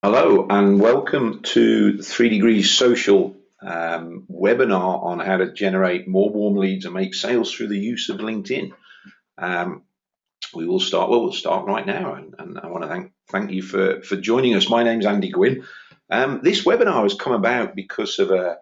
Hello and welcome to 3 Degrees Social webinar on how to generate more warm leads and make sales through the use of LinkedIn. Um, we'll start right now, and I want to thank you for joining us. My name's Andy Gwynn. This webinar has come about because of a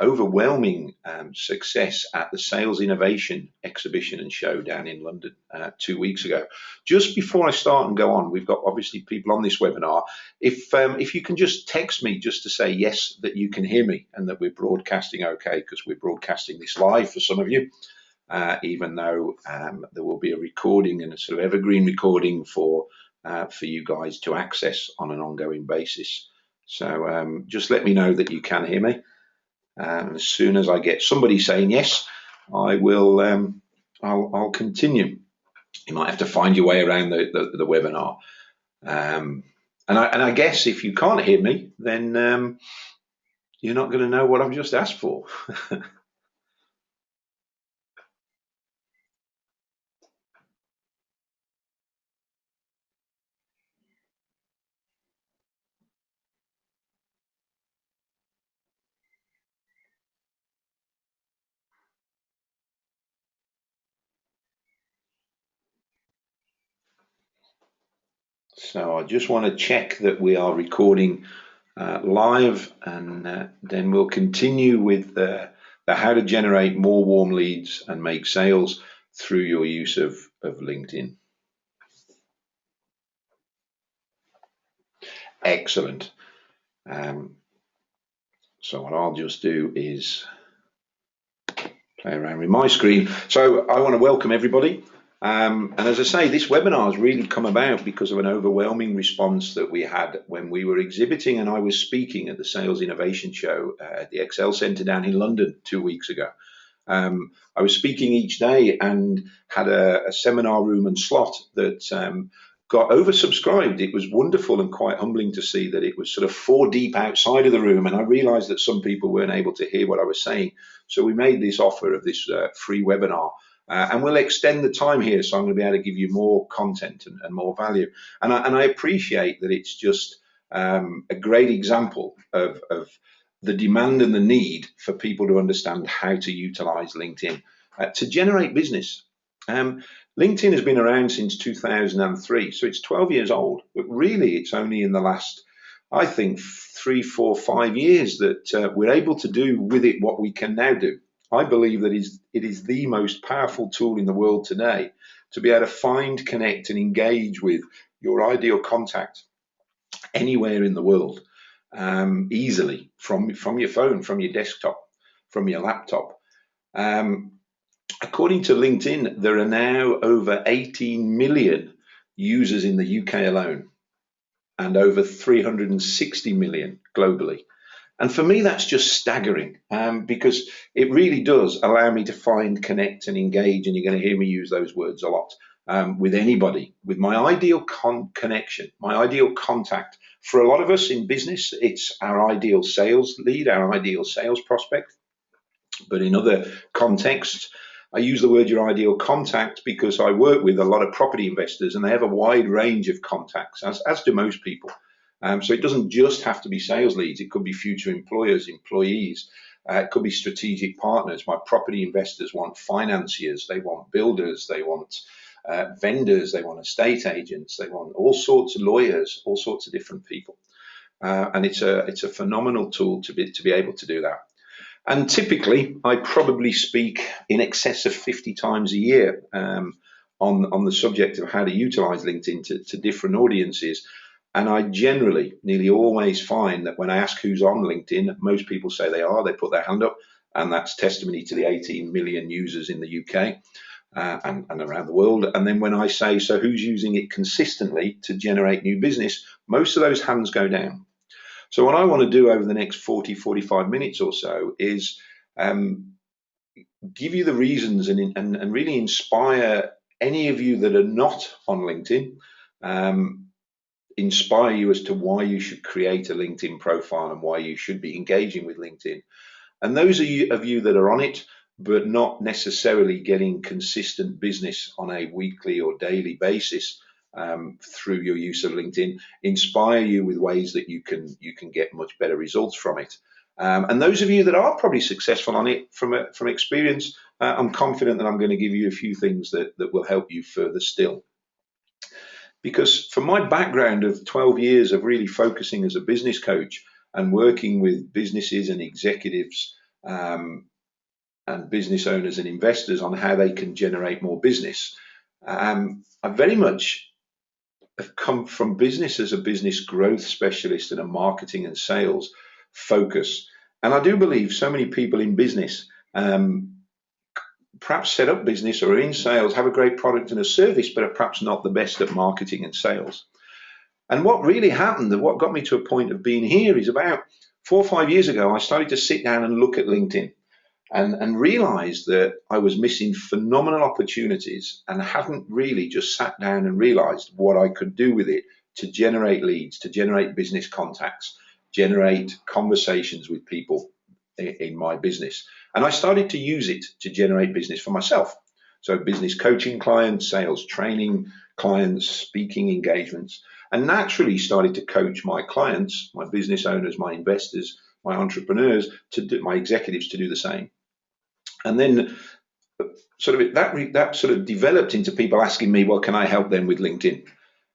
overwhelming success at the Sales Innovation Exhibition and Show down in London 2 weeks ago. Just before I start and go on, we've got obviously people on this webinar. If you can just text me just to say yes that you can hear me and that we're broadcasting okay, because we're broadcasting this live for some of you. Even though there will be a recording and a sort of evergreen recording for you guys to access on an ongoing basis. So just let me know that you can hear me. And as soon as I get somebody saying yes, I will. I'll continue. You might have to find your way around the webinar. And I guess if you can't hear me, then you're not going to know what I've just asked for. So I just want to check that we are recording live, and then we'll continue with the how to generate more warm leads and make sales through your use of LinkedIn. Excellent. So what I'll just do is play around with my screen. So I want to welcome everybody. And as I say, this webinar has really come about because of an overwhelming response that we had when we were exhibiting and I was speaking at the Sales Innovation Show at the Excel Centre down in London 2 weeks ago. I was speaking each day and had a seminar room and slot that got oversubscribed. It was wonderful and quite humbling to see that it was sort of 4 deep outside of the room, and I realized that some people weren't able to hear what I was saying. So we made this offer of this free webinar. And we'll extend the time here, so I'm going to be able to give you more content and more value. And I appreciate that it's just a great example of the demand and the need for people to understand how to utilize LinkedIn to generate business. LinkedIn has been around since 2003, so it's 12 years old, but really it's only in the last, I think, 3, 4, 5 years that we're able to do with it what we can now do. I believe that it is the most powerful tool in the world today to be able to find, connect, and engage with your ideal contact anywhere in the world easily from your phone, from your desktop, from your laptop. According to LinkedIn, there are now over 18 million users in the UK alone and over 360 million globally. And for me, that's just staggering because it really does allow me to find, connect, and engage. And you're going to hear me use those words a lot with anybody, with my ideal connection, my ideal contact. For a lot of us in business, it's our ideal sales lead, our ideal sales prospect. But in other contexts, I use the word your ideal contact because I work with a lot of property investors and they have a wide range of contacts, as do most people. So it doesn't just have to be sales leads. It could be future employers, employees. It could be strategic partners. My property investors want financiers. They want builders. They want vendors. They want estate agents. They want all sorts of lawyers, all sorts of different people. And it's a phenomenal tool to be able to do that. And typically, I probably speak in excess of 50 times a year on the subject of how to utilize LinkedIn to different audiences. And I generally, nearly always find that when I ask who's on LinkedIn, most people say they are, they put their hand up, and that's testimony to the 18 million users in the UK and around the world. And then when I say, so who's using it consistently to generate new business, most of those hands go down. So what I want to do over the next 40, 45 minutes or so is give you the reasons and really inspire any of you that are not on LinkedIn, inspire you as to why you should create a LinkedIn profile and why you should be engaging with LinkedIn. And those of you that are on it, but not necessarily getting consistent business on a weekly or daily basis, through your use of LinkedIn, inspire you with ways that you can get much better results from it. And those of you that are probably successful on it from experience, I'm confident that I'm going to give you a few things that will help you further still. Because from my background of 12 years of really focusing as a business coach and working with businesses and executives and business owners and investors on how they can generate more business, I very much have come from business as a business growth specialist and a marketing and sales focus. And I do believe so many people in business perhaps set up business or are in sales, have a great product and a service, but are perhaps not the best at marketing and sales. And what really happened, and what got me to a point of being here, is about 4 or 5 years ago, I started to sit down and look at LinkedIn and realized that I was missing phenomenal opportunities and hadn't really just sat down and realized what I could do with it to generate leads, to generate business contacts, generate conversations with people in my business. And I started to use it to generate business for myself. So business coaching clients, sales training clients, speaking engagements, and naturally started to coach my clients, my business owners, my investors, my entrepreneurs, my executives to do the same. And then that sort of developed into people asking me, well, can I help them with LinkedIn?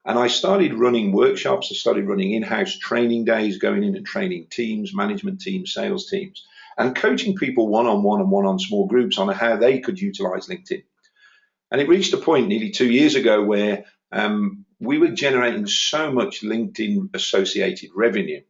And I started running workshops. I started running in-house training days, going in and training teams, management teams, sales teams, and coaching people one-on-one and one-on small groups on how they could utilize LinkedIn. And it reached a point nearly 2 years ago where we were generating so much LinkedIn associated revenue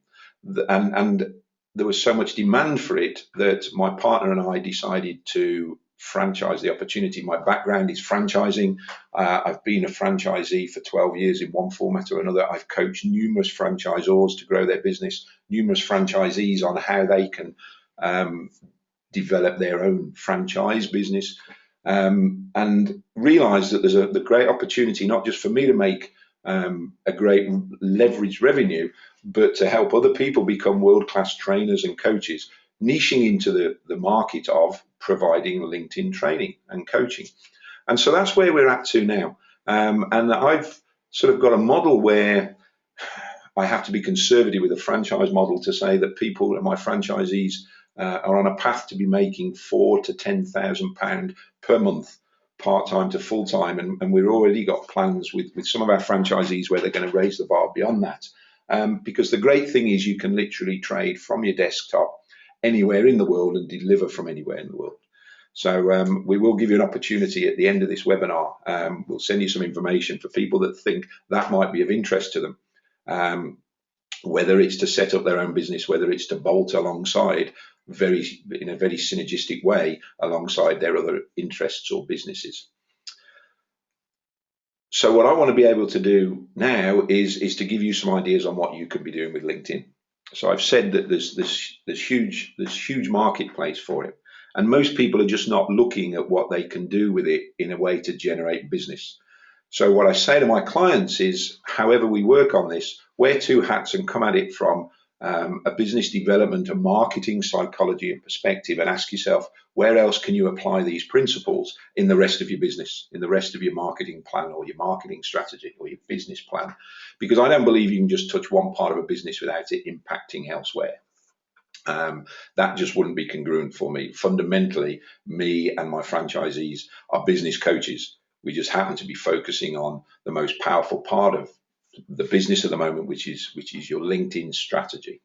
and there was so much demand for it that my partner and I decided to franchise the opportunity. My background is franchising. I've been a franchisee for 12 years in one format or another. I've coached numerous franchisors to grow their business, numerous franchisees on how they can develop their own franchise business, and realized that there's the great opportunity not just for me to make a great leveraged revenue, but to help other people become world-class trainers and coaches, niching into the market of providing LinkedIn training and coaching. And so that's where we're at to now. And I've sort of got a model where I have to be conservative with a franchise model to say that people, my franchisees, are on a path to be making £4,000 to £10,000 per month, part-time to full-time, and we've already got plans with some of our franchisees where they're going to raise the bar beyond that. Because the great thing is you can literally trade from your desktop anywhere in the world and deliver from anywhere in the world. So we will give you an opportunity at the end of this webinar. We'll send you some information for people that think that might be of interest to them, whether it's to set up their own business, whether it's to bolt alongside in a very synergistic way alongside their other interests or businesses. So what I want to be able to do now is to give you some ideas on what you could be doing with LinkedIn. So I've said that there's huge marketplace for it, and most people are just not looking at what they can do with it in a way to generate business. So what I say to my clients is, however we work on this, wear two hats and come at it from a business development, a marketing psychology and perspective, and ask yourself, where else can you apply these principles in the rest of your business, in the rest of your marketing plan or your marketing strategy or your business plan? Because I don't believe you can just touch one part of a business without it impacting elsewhere. That just wouldn't be congruent for me. Fundamentally, me and my franchisees are business coaches. We just happen to be focusing on the most powerful part of the business at the moment, which is your LinkedIn strategy.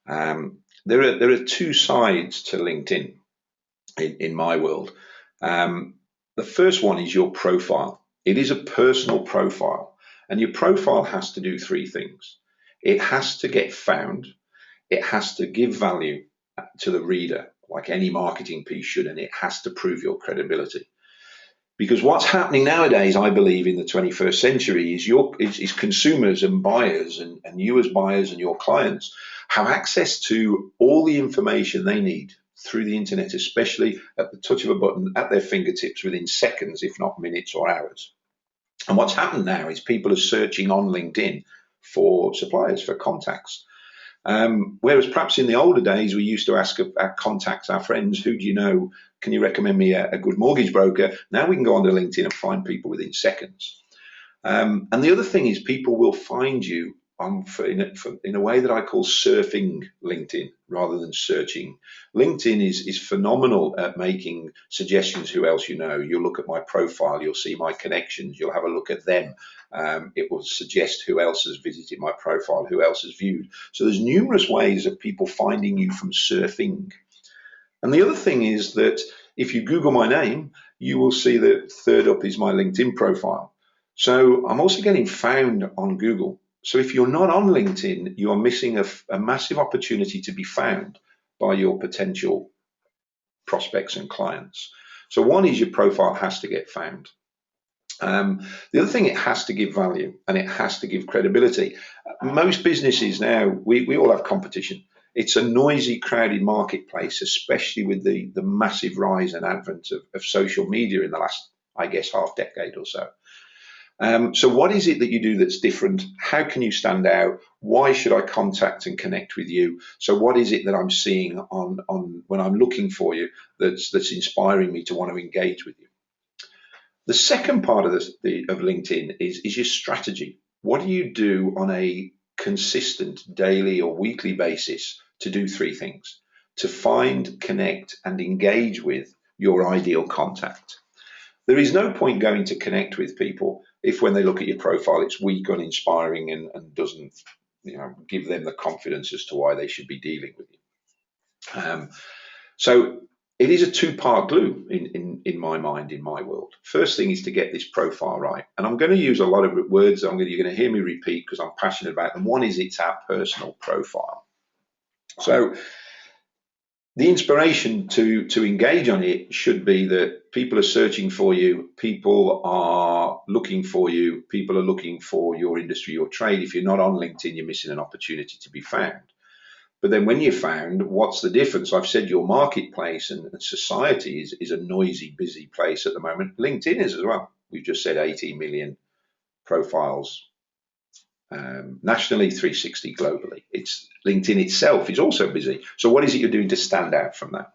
There are two sides to LinkedIn in my world. The first one is your profile. It is a personal profile, and your profile has to do three things. It has to get found. It has to give value to the reader, like any marketing piece should, and it has to prove your credibility. Because what's happening nowadays, I believe, in the 21st century is consumers and buyers and you as buyers and your clients have access to all the information they need through the internet, especially at the touch of a button at their fingertips within seconds, if not minutes or hours. And what's happened now is people are searching on LinkedIn for suppliers, for contacts. Whereas perhaps in the older days, we used to ask our contacts, our friends, who do you know? Can you recommend me a good mortgage broker? Now we can go onto LinkedIn and find people within seconds. And the other thing is people will find you in a way that I call surfing LinkedIn rather than searching. LinkedIn is phenomenal at making suggestions who else you know. You'll look at my profile, you'll see my connections, you'll have a look at them. It will suggest who else has visited my profile, who else has viewed. So there's numerous ways of people finding you from surfing. And the other thing is that if you Google my name, you will see that third up is my LinkedIn profile. So I'm also getting found on Google. So if you're not on LinkedIn, you are missing a massive opportunity to be found by your potential prospects and clients. So one is your profile has to get found. The other thing, it has to give value and it has to give credibility. Most businesses now, we all have competition. It's a noisy, crowded marketplace, especially with the massive rise and advent of social media in the last, I guess, half decade or so. So what is it that you do that's different? How can you stand out? Why should I contact and connect with you? So what is it that I'm seeing on when I'm looking for you that's inspiring me to want to engage with you? The second part of LinkedIn is your strategy. What do you do on a consistent daily or weekly basis to do three things? To find, connect, and engage with your ideal contact. There is no point going to connect with people if when they look at your profile, it's weak, uninspiring, and doesn't give them the confidence as to why they should be dealing with you. So it is a two-part glue in my mind, in my world. First thing is to get this profile right. And I'm going to use a lot of words you're going to hear me repeat because I'm passionate about them. One is it's our personal profile. So the inspiration to engage on it should be that people are searching for you, people are looking for you, people are looking for your industry, your trade. If you're not on LinkedIn, you're missing an opportunity to be found. But then when you're found, what's the difference? I've said your marketplace and society is a noisy, busy place at the moment. LinkedIn is as well. We've just said 18 million profiles nationally, 360 globally. It's LinkedIn itself is also busy. So what is it you're doing to stand out from that?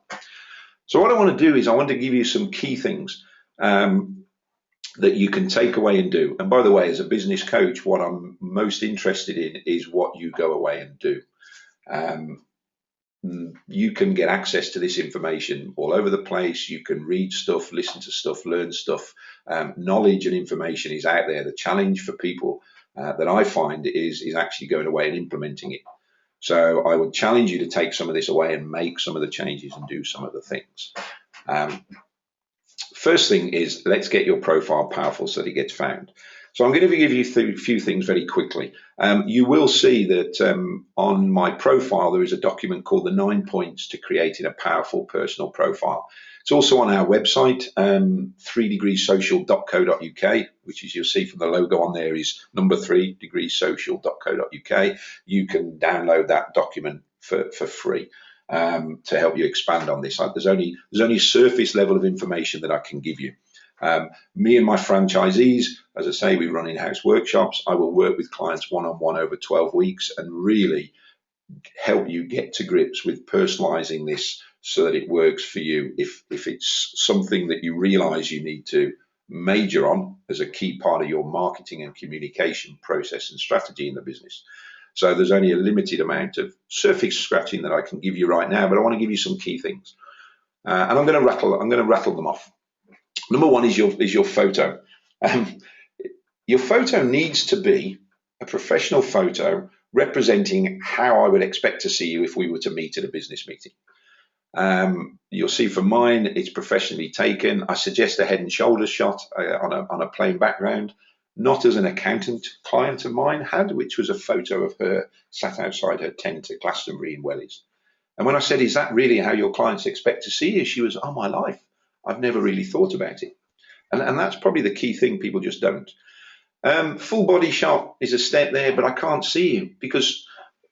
So what I want to do is I want to give you some key things that you can take away and do. And by the way, as a business coach, what I'm most interested in is what you go away and do. You can get access to this information all over the place. You can read stuff, listen to stuff, learn stuff. Knowledge and information is out there. The challenge for people that I find is actually going away and implementing it. So I would challenge you to take some of this away and make some of the changes and do some of the things. First thing is, let's get your profile powerful so that it gets found. So I'm going to give you a few things very quickly. You will see that on my profile, there is a document called the 9 Points to Creating a Powerful Personal Profile. It's also on our website, 3degreessocial.co.uk, which is, you'll see from the logo on there is number 3degreessocial.co.uk. You can download that document for free to help you expand on this. There's only surface level of information that I can give you. Me and my franchisees, as I say, we run in-house workshops. I will work with clients one-on-one over 12 weeks and really help you get to grips with personalizing this so that it works for you. If it's something that you realize you need to major on as a key part of your marketing and communication process and strategy in the business. So there's only a limited amount of surface scratching that I can give you right now, but I want to give you some key things. And I'm going to rattle them off. Number one is your photo. Your photo needs to be a professional photo representing how I would expect to see you if we were to meet at a business meeting. You'll see from mine, it's professionally taken. I suggest a head and shoulders shot on a plain background, not as an accountant client of mine had, which was a photo of her sat outside her tent at Glastonbury in Wellies. And when I said, is that really how your clients expect to see you? She was, oh, my life. I've never really thought about it. And that's probably the key thing, people just don't. Full body shot is a step there, but I can't see you, because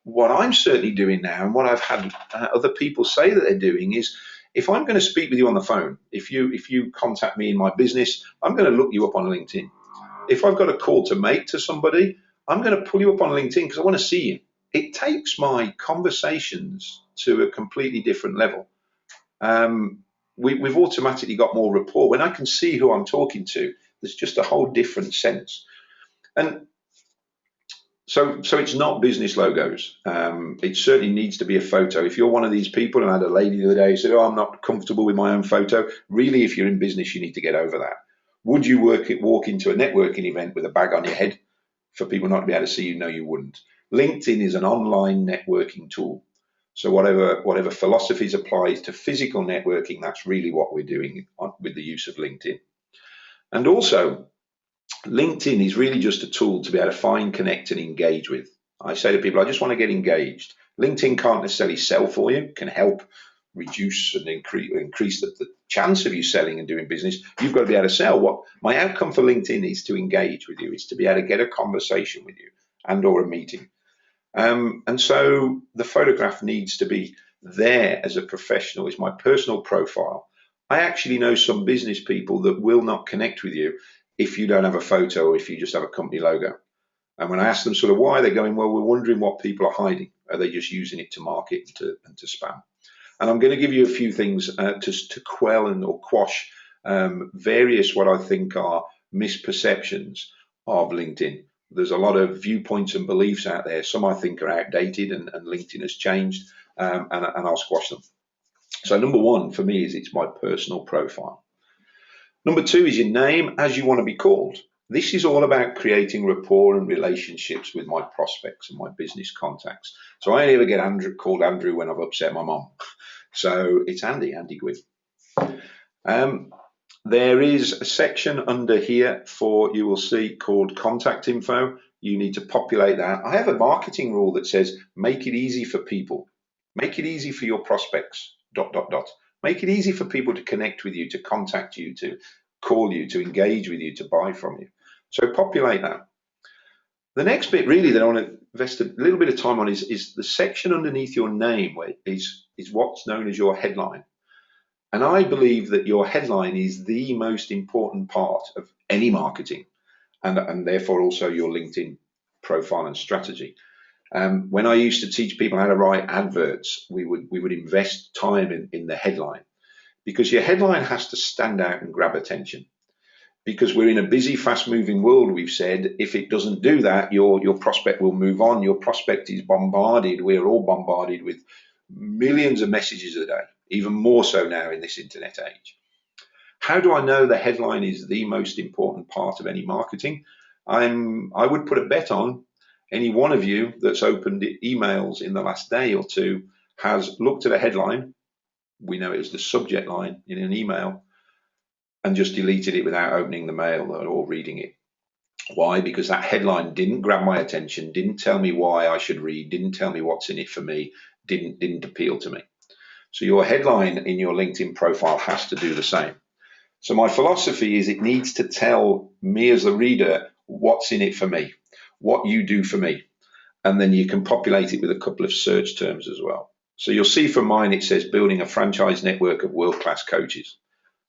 what I'm certainly doing now, and what I've had other people say that they're doing, is if I'm going to speak with you on the phone, if you contact me in my business, I'm going to look you up on LinkedIn. If I've got a call to make to somebody, I'm going to pull you up on LinkedIn because I want to see you. It takes my conversations to a completely different level. We've automatically got more rapport. When I can see who I'm talking to, there's just a whole different sense. And so it's not business logos. It certainly needs to be a photo. If you're one of these people, and I had a lady the other day who said, "Oh, I'm not comfortable with my own photo." Really, if you're in business, you need to get over that. Would you walk into a networking event with a bag on your head for people not to be able to see you? No, you wouldn't. LinkedIn is an online networking tool. So whatever philosophies applies to physical networking, that's really what we're doing with the use of LinkedIn. And also, LinkedIn is really just a tool to be able to find, connect, and engage with. I say to people, I just want to get engaged. LinkedIn can't necessarily sell for you, can help reduce and increase the chance of you selling and doing business. You've got to be able to sell. What my outcome for LinkedIn is to engage with you, is to be able to get a conversation with you and or a meeting. And so the photograph needs to be there as a professional. It's my personal profile. I actually know some business people that will not connect with you if you don't have a photo or if you just have a company logo. And when I ask them sort of why, they're going, well, we're wondering what people are hiding. Are they just using it to market and to spam? And I'm going to give you a few things to quell and or quash various what I think are misperceptions of LinkedIn. There's a lot of viewpoints and beliefs out there. Some I think are outdated and LinkedIn has changed, and I'll squash them. So number one for me is it's my personal profile. Number two is your name as you want to be called. This is all about creating rapport and relationships with my prospects and my business contacts. So I only ever get called Andrew when I've upset my mom. So it's Andy Gwynn. There is a section under here you will see called contact info. You need to populate that. I have a marketing rule that says, make it easy for people. Make it easy for your prospects, ... Make it easy for people to connect with you, to contact you, to call you, to engage with you, to buy from you. So populate that. The next bit really that I want to invest a little bit of time on is the section underneath your name, where is what's known as your headline. And I believe that your headline is the most important part of any marketing, and therefore also your LinkedIn profile and strategy. When I used to teach people how to write adverts, we would invest time in the headline, because your headline has to stand out and grab attention. Because we're in a busy, fast-moving world, we've said, if it doesn't do that, your prospect will move on. Your prospect is bombarded. We're all bombarded with millions of messages a day, even more so now in this internet age. How do I know the headline is the most important part of any marketing? I would put a bet on any one of you that's opened emails in the last day or two has looked at a headline. We know it was the subject line in an email, and just deleted it without opening the mail or reading it. Why? Because that headline didn't grab my attention, didn't tell me why I should read, didn't tell me what's in it for me, didn't appeal to me. So your headline in your LinkedIn profile has to do the same. So my philosophy is it needs to tell me as the reader what's in it for me, what you do for me. And then you can populate it with a couple of search terms as well. So you'll see from mine, it says building a franchise network of world-class coaches.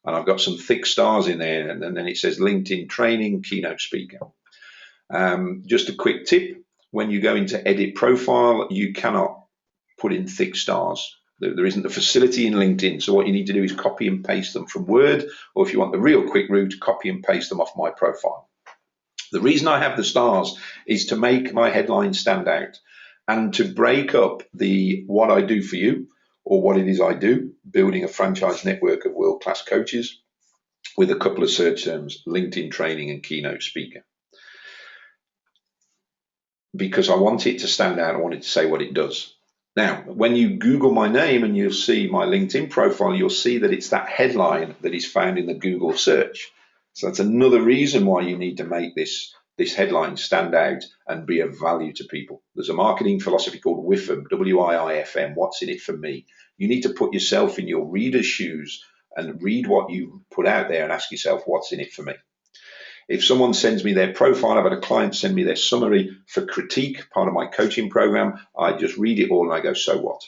And I've got some thick stars in there, and then it says LinkedIn training, keynote speaker. Just a quick tip, when you go into edit profile, you cannot put in thick stars. There isn't the facility in LinkedIn. So what you need to do is copy and paste them from Word, or if you want the real quick route, copy and paste them off my profile. The reason I have the stars is to make my headline stand out and to break up the what I do for you, or what it is I do, building a franchise network of world-class coaches, with a couple of search terms, LinkedIn training and keynote speaker. Because I want it to stand out, I want it to say what it does. Now, when you Google my name and you'll see my LinkedIn profile, you'll see that it's that headline that is found in the Google search. So that's another reason why you need to make this headline stand out and be of value to people. There's a marketing philosophy called WIFM, W-I-I-F-M, what's in it for me? You need to put yourself in your reader's shoes and read what you put out there and ask yourself, what's in it for me? If someone sends me their profile, I've had a client send me their summary for critique, part of my coaching program, I just read it all and I go, so what?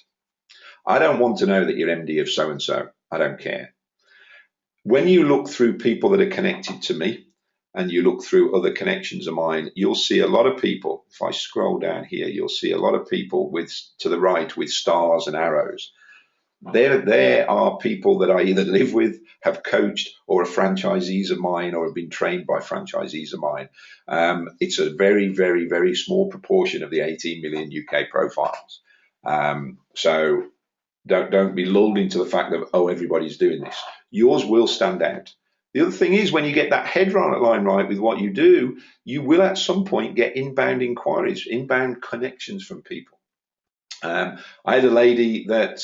I don't want to know that you're MD of so-and-so. I don't care. When you look through people that are connected to me, and you look through other connections of mine, you'll see a lot of people. If I scroll down here, you'll see a lot of people to the right with stars and arrows. There are people that I either live with, have coached, or are franchisees of mine, or have been trained by franchisees of mine. It's a very, very, very small proportion of the 18 million UK profiles. So don't be lulled into the fact that, oh, everybody's doing this. Yours will stand out. The other thing is, when you get that headline right with what you do, you will at some point get inbound inquiries, inbound connections from people. I had a lady that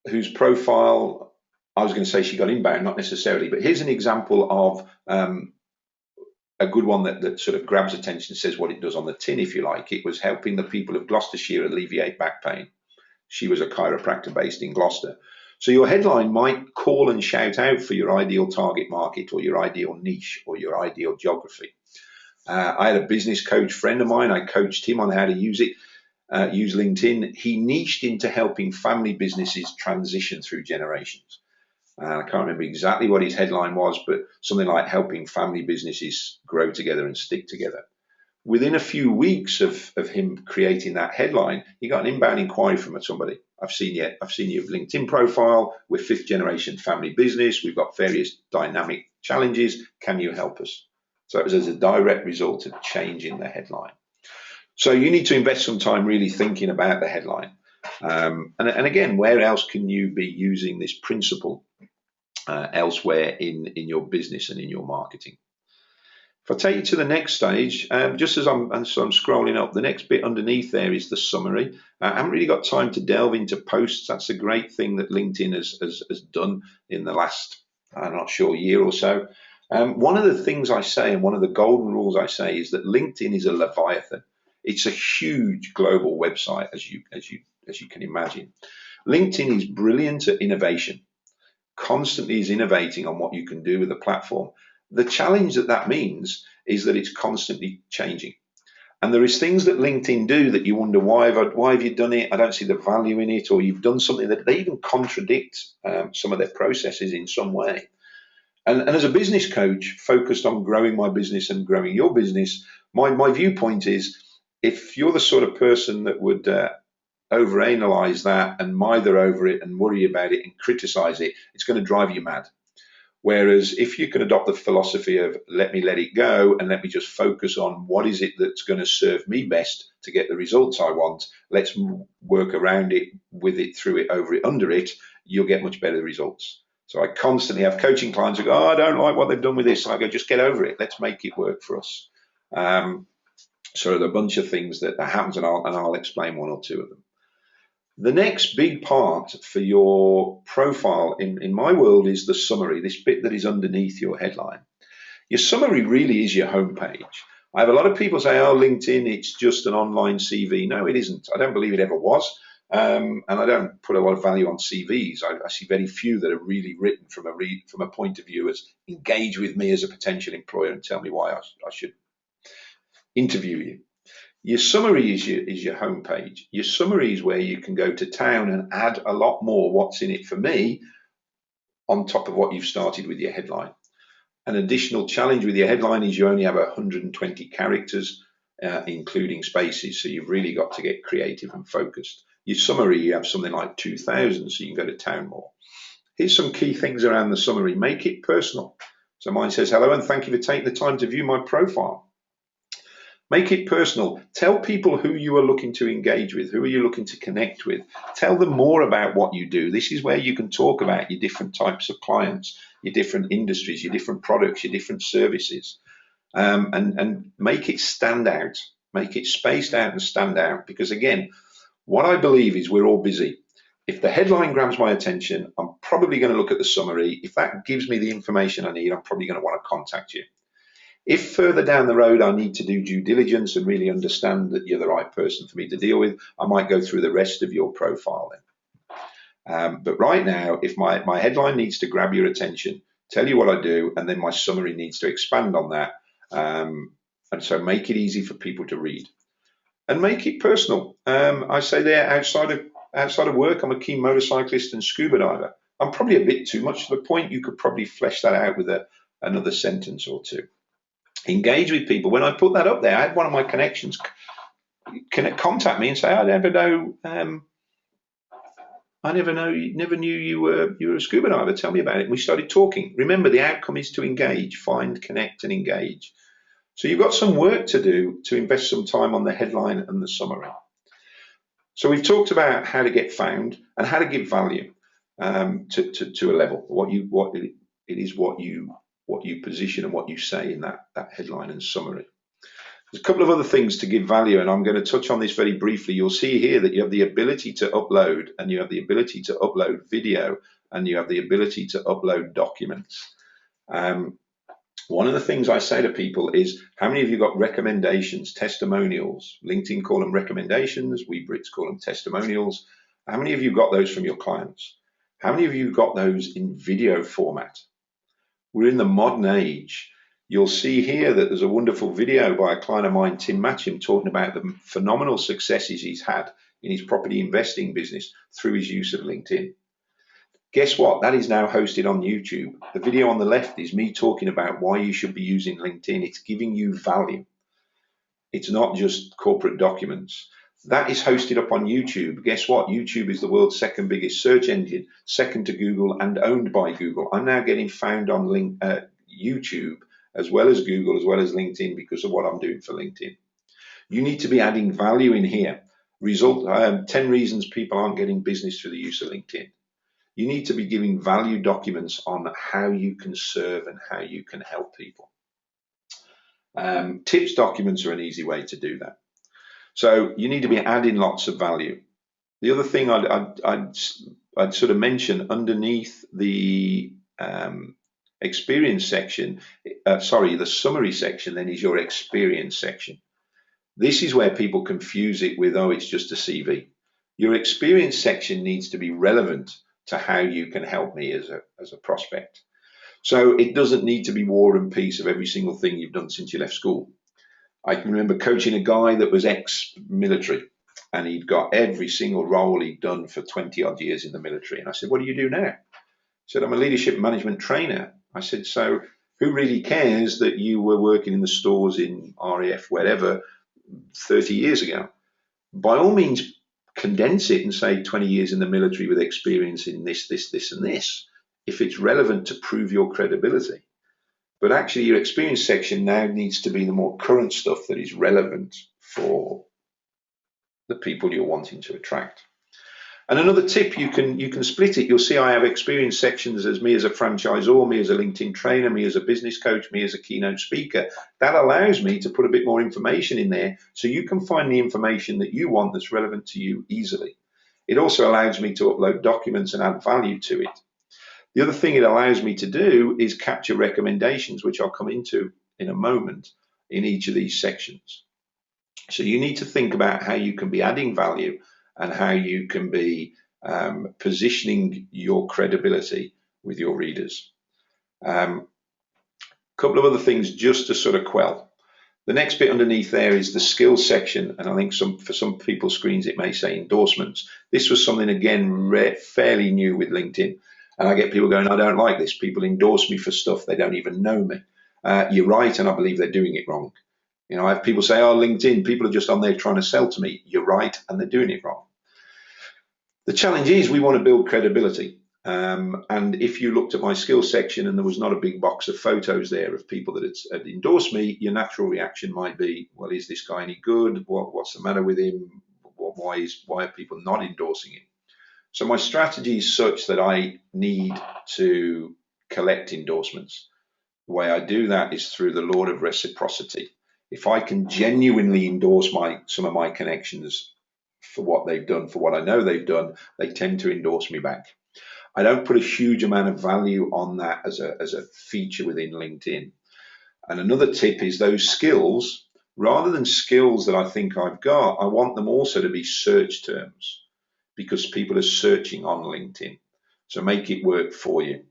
whose profile, I was going to say she got inbound, not necessarily, but here's an example of a good one that sort of grabs attention, says what it does on the tin, if you like. It was helping the people of Gloucestershire alleviate back pain. She was a chiropractor based in Gloucester. So your headline might call and shout out for your ideal target market, or your ideal niche, or your ideal geography. I had a business coach friend of mine. I coached him on how to use it. Use LinkedIn. He niched into helping family businesses transition through generations. I can't remember exactly what his headline was, but something like helping family businesses grow together and stick together. Within a few weeks of him creating that headline, he got an inbound inquiry from somebody. I've seen your LinkedIn profile. We're fifth generation family business. We've got various dynamic challenges. Can you help us? So it was as a direct result of changing the headline. So you need to invest some time really thinking about the headline. And again, where else can you be using this principle elsewhere in your business and in your marketing? If I take you to the next stage, just as I'm scrolling up, the next bit underneath there is the summary. I haven't really got time to delve into posts. That's a great thing that LinkedIn has done in the last, I'm not sure, year or so. One of the things I say, and one of the golden rules I say, is that LinkedIn is a leviathan. It's a huge global website, as you can imagine. LinkedIn is brilliant at innovation, constantly is innovating on what you can do with the platform. The challenge that means is that it's constantly changing. And there is things that LinkedIn do that you wonder, why have you done it? I don't see the value in it. Or you've done something that they even contradict some of their processes in some way. And as a business coach focused on growing my business and growing your business, my viewpoint is, if you're the sort of person that would overanalyze that and mither over it and worry about it and criticize it, it's going to drive you mad. Whereas if you can adopt the philosophy of let it go and let me just focus on what is it that's going to serve me best to get the results I want, let's work around it, with it, through it, over it, under it, you'll get much better results. So I constantly have coaching clients who go, oh, I don't like what they've done with this. And I go, just get over it. Let's make it work for us. So there are a bunch of things that happens, and I'll explain one or two of them. The next big part for your profile in my world is the summary, this bit that is underneath your headline. Your summary really is your homepage. I have a lot of people say, oh, LinkedIn, it's just an online CV. No, it isn't. I don't believe it ever was. And I don't put a lot of value on CVs. I see very few that are really written from a point of view as engage with me as a potential employer and tell me why I should interview you. Your summary is your homepage. Your summary is where you can go to town and add a lot more what's in it for me on top of what you've started with your headline. An additional challenge with your headline is you only have 120 characters, including spaces, so you've really got to get creative and focused. Your summary, you have something like 2,000, so you can go to town more. Here's some key things around the summary. Make it personal. So mine says, hello, and thank you for taking the time to view my profile. Make it personal. Tell people who you are looking to engage with, who are you looking to connect with. Tell them more about what you do. This is where you can talk about your different types of clients, your different industries, your different products, your different services, and make it stand out. Make it spaced out and stand out, because again, what I believe is we're all busy. If the headline grabs my attention, I'm probably going to look at the summary. If that gives me the information I need, I'm probably going to want to contact you. If further down the road I need to do due diligence and really understand that you're the right person for me to deal with, I might go through the rest of your profile then. But right now, if my headline needs to grab your attention, tell you what I do, and then my summary needs to expand on that. And so make it easy for people to read. And make it personal. I say there, outside of work, I'm a keen motorcyclist and scuba diver. I'm probably a bit too much to the point. You could probably flesh that out with another sentence or two. Engage with people. When I put that up there, I had one of my connections contact me and say, I never know never knew you were a scuba diver. Tell me about it. And we started talking. Remember, the outcome is to engage, find, connect, and engage. So you've got some work to do to invest some time on the headline and the summary. So we've talked about how to get found and how to give value to a level. What you position and what you say in that headline and summary. There's a couple of other things to give value, and I'm going to touch on this very briefly. You'll see here that you have the ability to upload, and you have the ability to upload video, and you have the ability to upload documents. One of the things I say to people is, how many of you got recommendations, testimonials? LinkedIn call them recommendations, we Brits call them testimonials. How many of you got those from your clients? How many of you got those in video format? We're in the modern age. You'll see here that there's a wonderful video by a client of mine, Tim Matcham, talking about the phenomenal successes he's had in his property investing business through his use of LinkedIn. Guess what? That is now hosted on YouTube. The video on the left is me talking about why you should be using LinkedIn. It's giving you value. It's not just corporate documents. That is hosted up on YouTube. Guess what? YouTube is the world's second biggest search engine, second to Google and owned by Google. I'm now getting found on YouTube as well as Google, as well as LinkedIn, because of what I'm doing for LinkedIn. You need to be adding value in here. 10 reasons people aren't getting business through the use of LinkedIn. You need to be giving value documents on how you can serve and how you can help people. Tips documents are an easy way to do that. So you need to be adding lots of value. The other thing I'd sort of mention underneath the experience section, the summary section then is your experience section. This is where people confuse it with, oh, it's just a CV. Your experience section needs to be relevant to how you can help me as a prospect. So it doesn't need to be war and peace of every single thing you've done since you left school. I can remember coaching a guy that was ex-military, and he'd got every single role he'd done for 20 odd years in the military. And I said, what do you do now? He said, I'm a leadership management trainer. I said, so who really cares that you were working in the stores in RAF, wherever, 30 years ago? By all means, condense it and say 20 years in the military with experience in this, and this, if it's relevant to prove your credibility. But actually, your experience section now needs to be the more current stuff that is relevant for the people you're wanting to attract. And another tip, you can split it. You'll see I have experience sections as me as a franchisor, me as a LinkedIn trainer, me as a business coach, me as a keynote speaker. That allows me to put a bit more information in there so you can find the information that you want that's relevant to you easily. It also allows me to upload documents and add value to it. The other thing it allows me to do is capture recommendations, which I'll come into in a moment in each of these sections. So you need to think about how you can be adding value and how you can be positioning your credibility with your readers. Couple of other things just to sort of quell. The next bit underneath there is the skills section, and I think for some people's screens it may say endorsements. This was something, again, fairly new with LinkedIn, and I get people going, I don't like this. People endorse me for stuff they don't even know me. You're right, and I believe they're doing it wrong. You know, I have people say, oh, LinkedIn, people are just on there trying to sell to me. You're right, and they're doing it wrong. The challenge is we want to build credibility. And if you looked at my skills section and there was not a big box of photos there of people that had endorsed me, your natural reaction might be, well, is this guy any good? What's the matter with him? Why are people not endorsing him? So my strategy is such that I need to collect endorsements. The way I do that is through the law of reciprocity. If I can genuinely endorse some of my connections for what they've done, for what I know they've done, they tend to endorse me back. I don't put a huge amount of value on that as a feature within LinkedIn. And another tip is those skills, rather than skills that I think I've got, I want them also to be search terms because people are searching on LinkedIn. So make it work for you.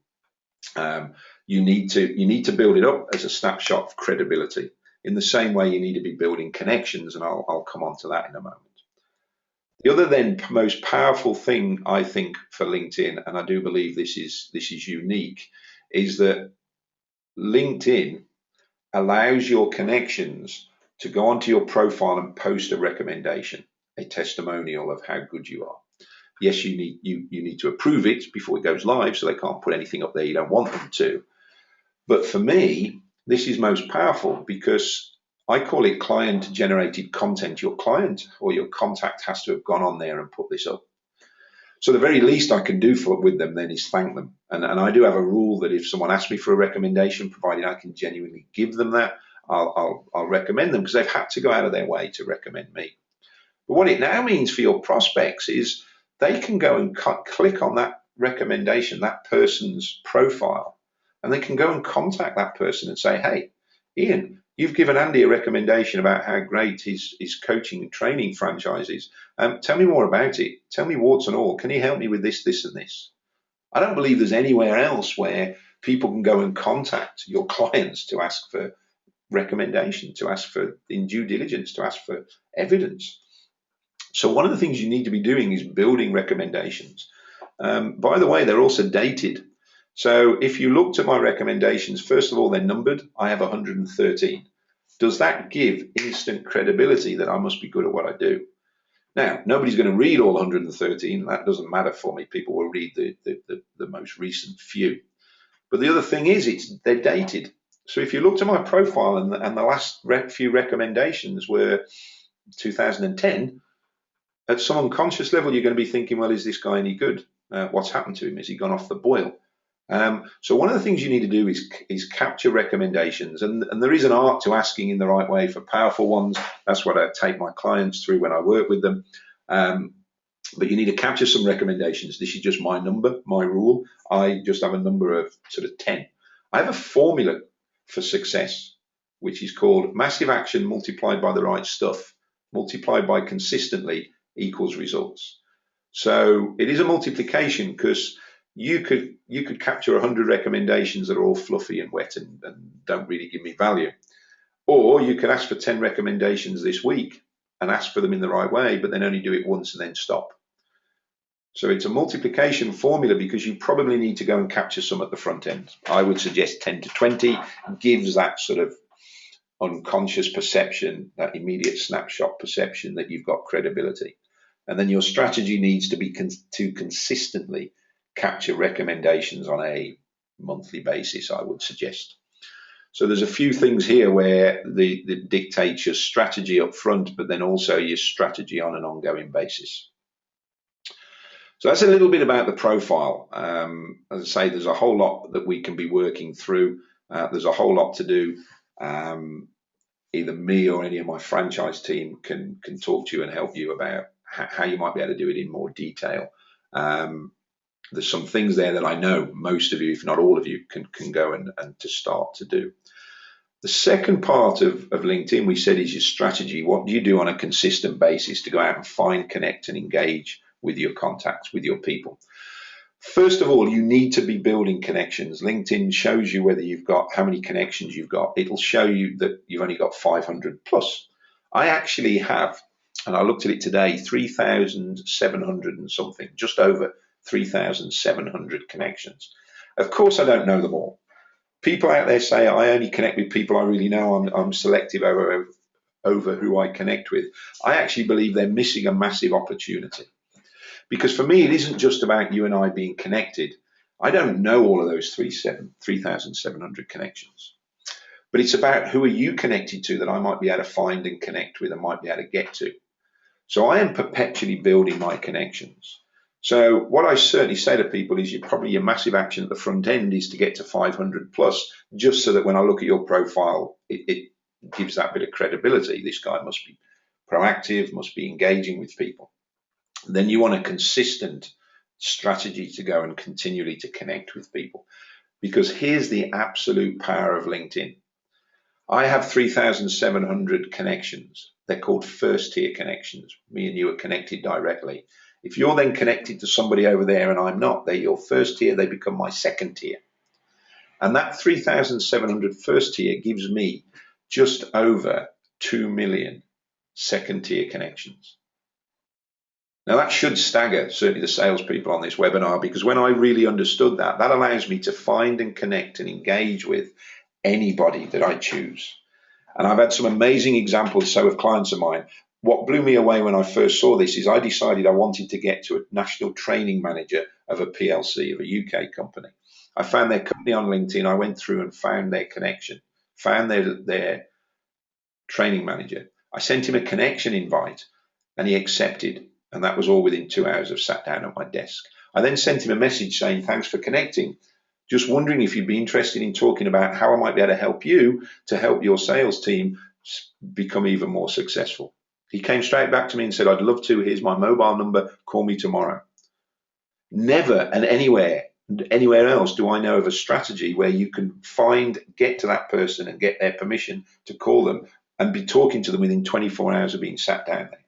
You need to build it up as a snapshot of credibility. In the same way, you need to be building connections, and I'll come on to that in a moment. The other then most powerful thing I think for LinkedIn, and I do believe this is unique, is that LinkedIn allows your connections to go onto your profile and post a recommendation, a testimonial of how good you are. Yes, you need to approve it before it goes live, so they can't put anything up there you don't want them to. But for me, this is most powerful because I call it client-generated content. Your client or your contact has to have gone on there and put this up. So the very least I can do with them then is thank them. And I do have a rule that if someone asks me for a recommendation, provided I can genuinely give them that, I'll recommend them because they've had to go out of their way to recommend me. But what it now means for your prospects is they can go and click on that recommendation, that person's profile, and they can go and contact that person and say, hey, Ian, you've given Andy a recommendation about how great his coaching and training franchise is. Tell me more about it. Tell me warts and all. Can you help me with this, this, and this? I don't believe there's anywhere else where people can go and contact your clients to ask for recommendation, to ask for in due diligence, to ask for evidence. So one of the things you need to be doing is building recommendations. By the way, they're also dated. So if you looked at my recommendations, first of all, they're numbered. I have 113. Does that give instant credibility that I must be good at what I do? Now, nobody's going to read all 113. That doesn't matter for me. People will read the most recent few. But the other thing is they're dated. So if you looked at my profile and the last few recommendations were 2010, at some unconscious level, you're going to be thinking, well, is this guy any good? What's happened to him? Has he gone off the boil? So one of the things you need to do is capture recommendations. And there is an art to asking in the right way for powerful ones. That's what I take my clients through when I work with them. But you need to capture some recommendations. This is just my number, my rule. I just have a number of sort of 10. I have a formula for success, which is called massive action multiplied by the right stuff, multiplied by consistently equals results. So it is a multiplication because you could capture 100 recommendations that are all fluffy and wet and don't really give me value. Or you could ask for 10 recommendations this week and ask for them in the right way, but then only do it once and then stop. So it's a multiplication formula because you probably need to go and capture some at the front end. I would suggest 10 to 20 gives that sort of unconscious perception, that immediate snapshot perception that you've got credibility. And then your strategy needs to be to consistently capture recommendations on a monthly basis, I would suggest. So there's a few things here where that dictates your strategy up front, but then also your strategy on an ongoing basis. So that's a little bit about the profile. As I say, there's a whole lot that we can be working through. There's a whole lot to do. Either me or any of my franchise team can talk to you and help you about how you might be able to do it in more detail. There's some things there that I know most of you, if not all of you, can go and to start to do. The second part of LinkedIn, we said, is your strategy. What do you do on a consistent basis to go out and find, connect, and engage with your contacts, with your people? First of all, you need to be building connections. LinkedIn shows you whether you've got how many connections you've got. It'll show you that you've only got 500 plus. I actually have, and I looked at it today, 3,700 and something, just over 3,700 connections. Of course, I don't know them all. People out there say I only connect with people I really know. I'm selective over who I connect with. I actually believe they're missing a massive opportunity. Because for me, it isn't just about you and I being connected. I don't know all of those 3,700 connections. But it's about who are you connected to that I might be able to find and connect with and might be able to get to. So I am perpetually building my connections. So what I certainly say to people is probably your massive action at the front end is to get to 500 plus, just so that when I look at your profile, it gives that bit of credibility. This guy must be proactive, must be engaging with people. Then you want a consistent strategy to go and continually to connect with people. Because here's the absolute power of LinkedIn. I have 3,700 connections. They're called first tier connections. Me and you are connected directly. If you're then connected to somebody over there and I'm not, they're your first tier, they become my second tier. And that 3,700 first tier gives me just over 2 million second tier connections. Now that should stagger certainly the salespeople on this webinar, because when I really understood that, that allows me to find and connect and engage with anybody that I choose. And I've had some amazing examples, so of clients of mine. what blew me away when I first saw this is I decided I wanted to get to a national training manager of a PLC, of a UK company. I found their company on LinkedIn. I went through and found their connection, found their training manager. I sent him a connection invite and he accepted. And that was all within 2 hours of sat down at my desk. I then sent him a message saying, thanks for connecting. Just wondering if you'd be interested in talking about how I might be able to help you to help your sales team become even more successful. He came straight back to me and said, I'd love to. Here's my mobile number. Call me tomorrow. Never and anywhere else do I know of a strategy where you can get to that person and get their permission to call them and be talking to them within 24 hours of being sat down there.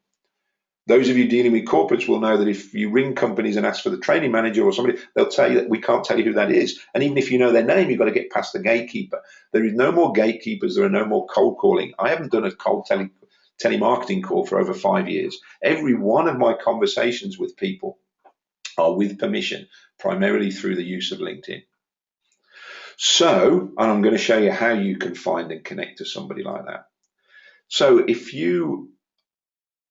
Those of you dealing with corporates will know that if you ring companies and ask for the training manager or somebody, they'll tell you that we can't tell you who that is. And even if you know their name, you've got to get past the gatekeeper. There is no more gatekeepers. There are no more cold calling. I haven't done a cold telemarketing call for over 5 years. Every one of my conversations with people are with permission, primarily through the use of LinkedIn. So, and I'm going to show you how you can find and connect to somebody like that. So if you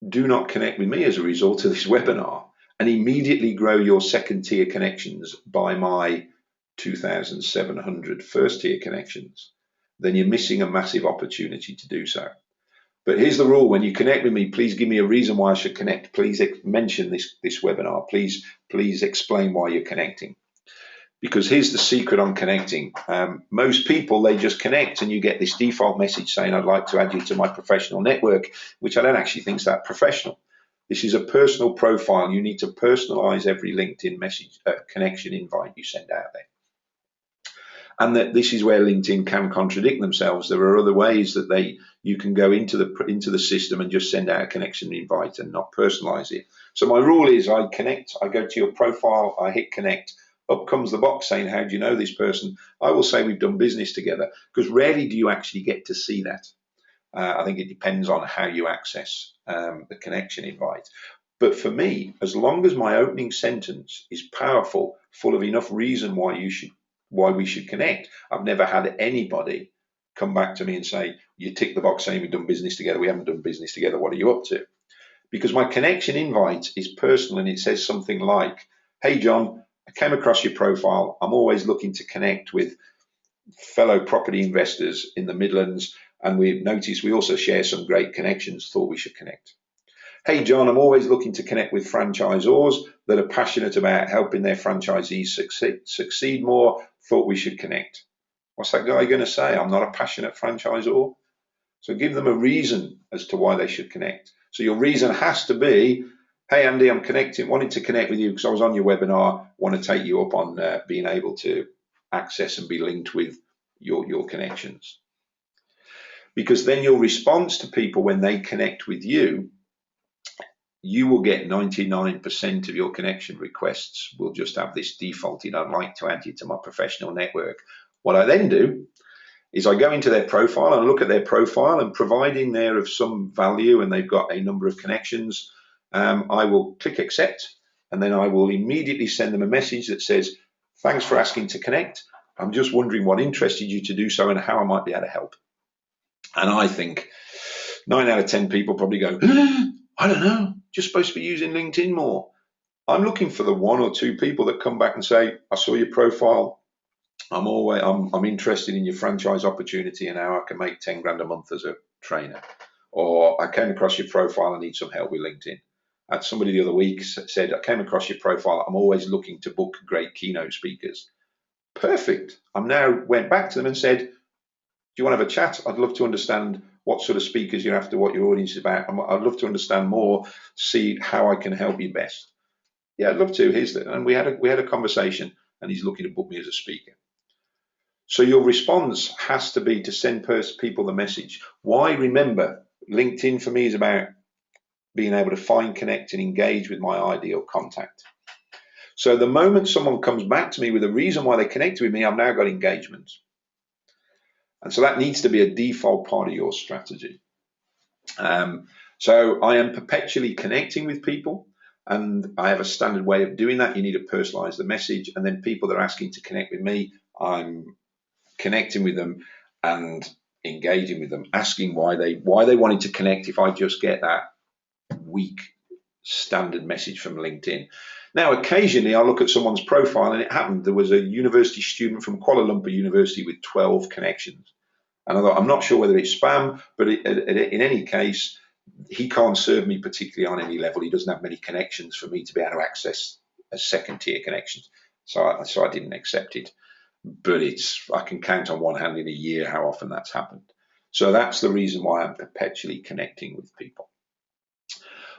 do not connect with me as a result of this webinar and immediately grow your second tier connections by my 2,700 first tier connections, then you're missing a massive opportunity to do so. But here's the rule: when you connect with me, please give me a reason why I should connect. Please mention this webinar. Please explain why you're connecting. Because here's the secret on connecting. Most people, they just connect and you get this default message saying, I'd like to add you to my professional network, which I don't actually think is that professional. This is a personal profile. You need to personalize every LinkedIn message, connection invite you send out there. And that this is where LinkedIn can contradict themselves. There are other ways that you can go into the system and just send out a connection invite and not personalize it. So my rule is I connect, I go to your profile, I hit connect, up comes the box saying, how do you know this person? I will say we've done business together, because rarely do you actually get to see that. I think it depends on how you access the connection invite. But for me, as long as my opening sentence is powerful, full of enough reason why we should connect, I've never had anybody come back to me and say, you tick the box saying we've done business together, we haven't done business together, what are you up to? Because my connection invite is personal and it says something like, hey John, I came across your profile. I'm always looking to connect with fellow property investors in the Midlands, and we've noticed we also share some great connections, thought we should connect. Hey John, I'm always looking to connect with franchisors that are passionate about helping their franchisees succeed more, thought we should connect. What's that guy going to say? I'm not a passionate franchisor. So give them a reason as to why they should connect. So your reason has to be, hey Andy, I'm wanting to connect with you because I was on your webinar, want to take you up on being able to access and be linked with your connections. Because then your response to people when they connect with you, you will get 99% of your connection requests will just have this defaulted, I'd like to add you to my professional network. What I then do is I go into their profile and look at their profile, and providing they're of some value and they've got a number of connections, I will click accept, and then I will immediately send them a message that says, thanks for asking to connect. I'm just wondering what interested you to do so and how I might be able to help. And I think 9 out of 10 people probably go, I don't know, just supposed to be using LinkedIn more. I'm looking for the 1 or 2 people that come back and say, I saw your profile. I'm interested in your franchise opportunity and how I can make 10 grand a month as a trainer. Or I came across your profile, I need some help with LinkedIn. And somebody the other week said, I came across your profile, I'm always looking to book great keynote speakers. Perfect. I'm now went back to them and said, do you want to have a chat? I'd love to understand what sort of speakers you're after, what your audience is about. I'd love to understand more, see how I can help you best. Yeah, I'd love to. And we had a conversation, and he's looking to book me as a speaker. So your response has to be to send people the message. Why? Remember, LinkedIn for me is about being able to find, connect, and engage with my ideal contact. So the moment someone comes back to me with a reason why they connect with me, I've now got engagement. And so that needs to be a default part of your strategy. So I am perpetually connecting with people, and I have a standard way of doing that. You need to personalize the message, and then people that are asking to connect with me, I'm connecting with them and engaging with them, asking why they wanted to connect. If I just get that weak standard message from LinkedIn. Now, occasionally I look at someone's profile, and it happened. There was a university student from Kuala Lumpur University with 12 connections. And I thought, I'm not sure whether it's spam, but in any case, he can't serve me particularly on any level. He doesn't have many connections for me to be able to access as second tier connections. So I didn't accept it. But I can count on one hand in a year how often that's happened. So that's the reason why I'm perpetually connecting with people.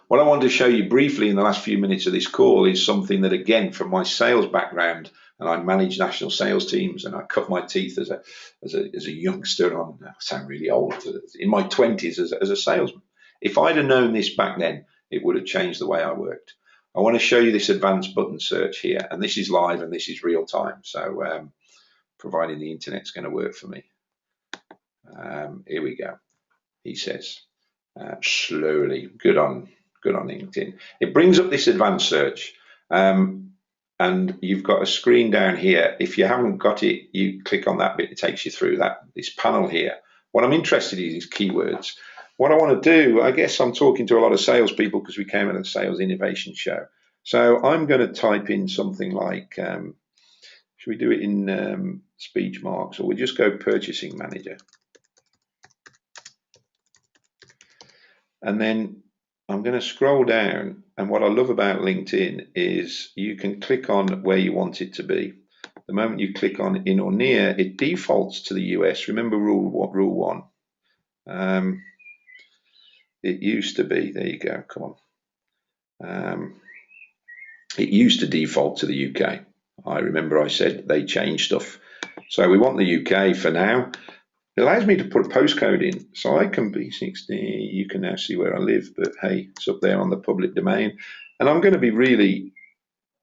What I wanted to show you briefly in the last few minutes of this call is something that, again, from my sales background, and I manage national sales teams, and I cut my teeth as a youngster. I sound really old, in my 20s as a salesman. If I'd have known this back then, it would have changed the way I worked. I want to show you this advanced button search here, and this is live and this is real time. So providing the internet's going to work for me. Here we go. He says, slowly, good on LinkedIn. It brings up this advanced search, and you've got a screen down here. If you haven't got it, you click on that bit. It takes you through this panel here. What I'm interested in is keywords. What I want to do, I guess I'm talking to a lot of salespeople because we came in a sales innovation show. So I'm going to type in something like, should we do it in speech marks, or we just go purchasing manager? And then I'm going to scroll down, and what I love about LinkedIn is you can click on where you want it to be. The moment you click on in or near, it defaults to the US. Remember rule one. It used to be, there you go, come on. It used to default to the UK. I remember I said they changed stuff. So we want the UK for now. It allows me to put a postcode in, so I can be 60. You can now see where I live, but hey, it's up there on the public domain. And I'm going to be really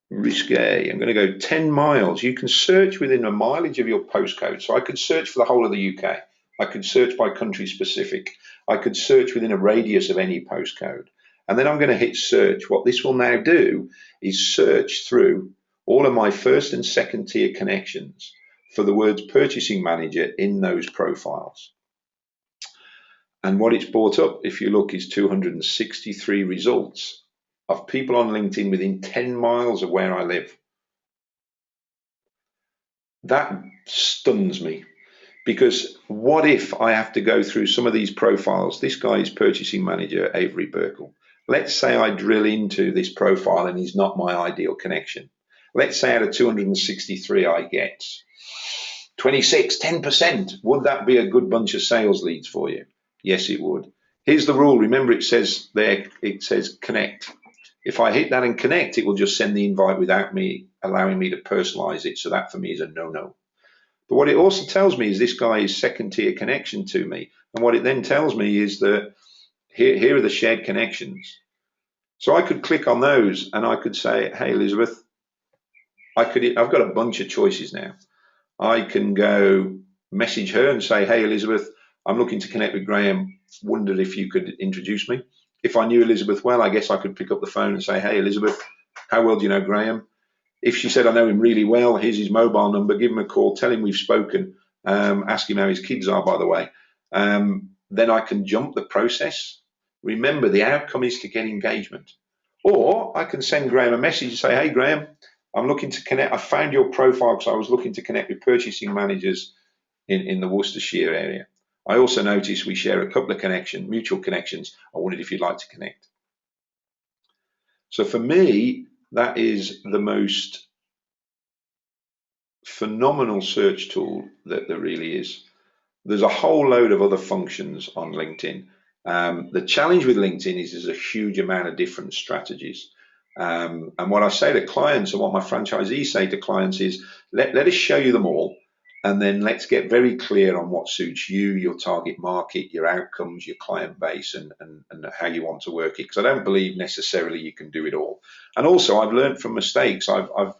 risque. I'm going to go 10 miles. You can search within a mileage of your postcode. So I could search for the whole of the UK. I could search by country specific. I could search within a radius of any postcode. And then I'm going to hit search. What this will now do is search through all of my first and second tier connections for the words purchasing manager in those profiles. And what it's brought up, if you look, is 263 results of people on LinkedIn within 10 miles of where I live. That stuns me, because what if I have to go through some of these profiles? This guy is purchasing manager, Avery Burkle. Let's say I drill into this profile and he's not my ideal connection. Let's say out of 263 I get 26, 10%. Would that be a good bunch of sales leads for you? Yes, it would. Here's the rule. Remember, it says there, it says connect. If I hit that and connect, it will just send the invite without me allowing me to personalize it. So that for me is a no-no. But what it also tells me is this guy is second tier connection to me. And what it then tells me is that here are the shared connections. So I could click on those and I could say, hey, Elizabeth, I've got a bunch of choices now. I can go message her and say, hey, Elizabeth, I'm looking to connect with Graham. Wondered if you could introduce me. If I knew Elizabeth well, I guess I could pick up the phone and say, hey, Elizabeth, how well do you know Graham? If she said, I know him really well, here's his mobile number, give him a call, tell him we've spoken, ask him how his kids are, by the way. Then I can jump the process. Remember, the outcome is to get engagement. Or I can send Graham a message and say, hey, Graham, I'm looking to connect. I found your profile because I was looking to connect with purchasing managers in the Worcestershire area. I also noticed we share a couple of mutual connections. I wondered if you'd like to connect. So for me, that is the most phenomenal search tool that there really is. There's a whole load of other functions on LinkedIn. The challenge with LinkedIn is there's a huge amount of different strategies. And what I say to clients and what my franchisees say to clients is, let us show you them all. And then let's get very clear on what suits you, your target market, your outcomes, your client base, and how you want to work it. Because I don't believe necessarily you can do it all. And also, I've learned from mistakes. I've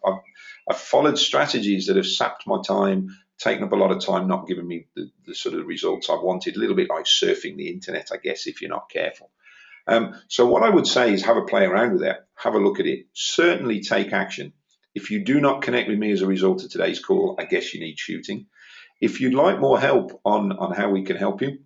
followed strategies that have sapped my time, taken up a lot of time, not giving me the sort of results I wanted. A little bit like surfing the internet, I guess, if you're not careful. So what I would say is have a play around with it, have a look at it, certainly take action. If you do not connect with me as a result of today's call, I guess you need shooting. If you'd like more help on how we can help you,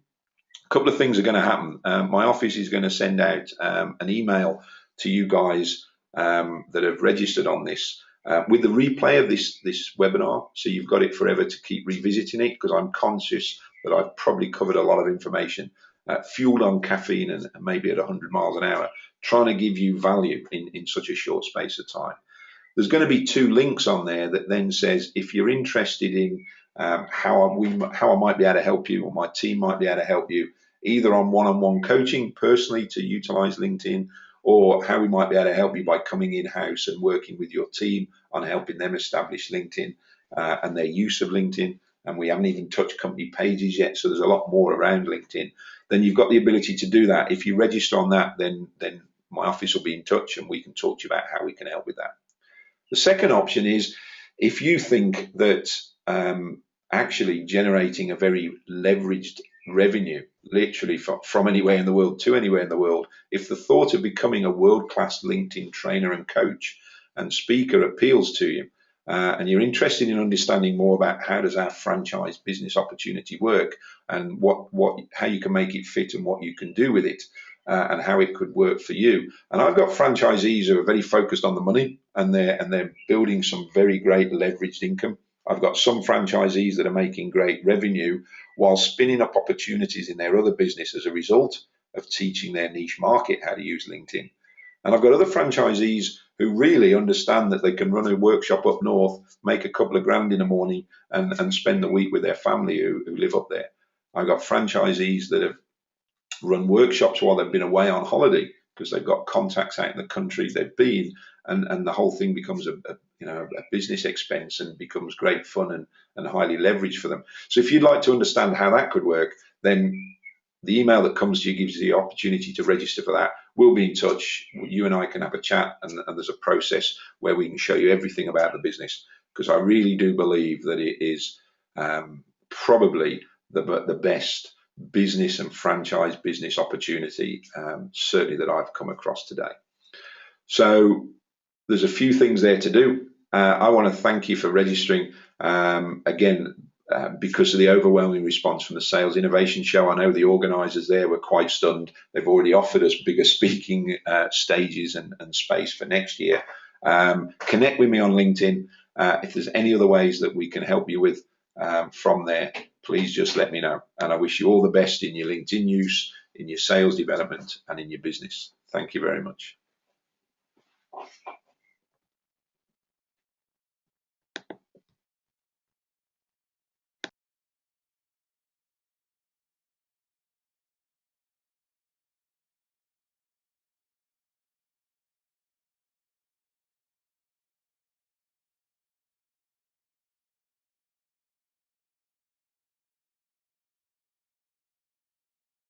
A couple of things are going to happen. My office is going to send out an email to you guys that have registered on this with the replay of this webinar, so you've got it forever to keep revisiting it, because I'm conscious that I've probably covered a lot of information, fueled on caffeine and maybe at 100 miles an hour, trying to give you value in such a short space of time. There's going to be 2 links on there that then says, if you're interested in how I might be able to help you, or my team might be able to help you, either on one-on-one coaching personally to utilize LinkedIn, or how we might be able to help you by coming in-house and working with your team on helping them establish LinkedIn and their use of LinkedIn. And we haven't even touched company pages yet, so there's a lot more around LinkedIn. Then you've got the ability to do that. If you register on that, then my office will be in touch and we can talk to you about how we can help with that. The second option is, if you think that actually generating a very leveraged revenue, literally from anywhere in the world to anywhere in the world, if the thought of becoming a world-class LinkedIn trainer and coach and speaker appeals to you, and you're interested in understanding more about how does our franchise business opportunity work, and how you can make it fit and what you can do with it, and how it could work for you. And I've got franchisees who are very focused on the money, and they're building some very great leveraged income. I've got some franchisees that are making great revenue while spinning up opportunities in their other business as a result of teaching their niche market how to use LinkedIn. And I've got other franchisees who really understand that they can run a workshop up north, make a couple of grand in the morning, and spend the week with their family who live up there. I've got franchisees that have run workshops while they've been away on holiday because they've got contacts out in the country they've been, and the whole thing becomes a business expense and becomes great fun and highly leveraged for them. So if you'd like to understand how that could work, then the email that comes to you gives you the opportunity to register for that. We'll be in touch. You and I can have a chat, and there's a process where we can show you everything about the business, because I really do believe that it is probably the best business and franchise business opportunity, certainly that I've come across today. So there's a few things there to do. I want to thank you for registering. Again, because of the overwhelming response from the Sales Innovation Show, I know the organisers there were quite stunned. They've already offered us bigger speaking stages and space for next year. Connect with me on LinkedIn. If there's any other ways that we can help you with from there, please just let me know. And I wish you all the best in your LinkedIn use, in your sales development, and in your business. Thank you very much.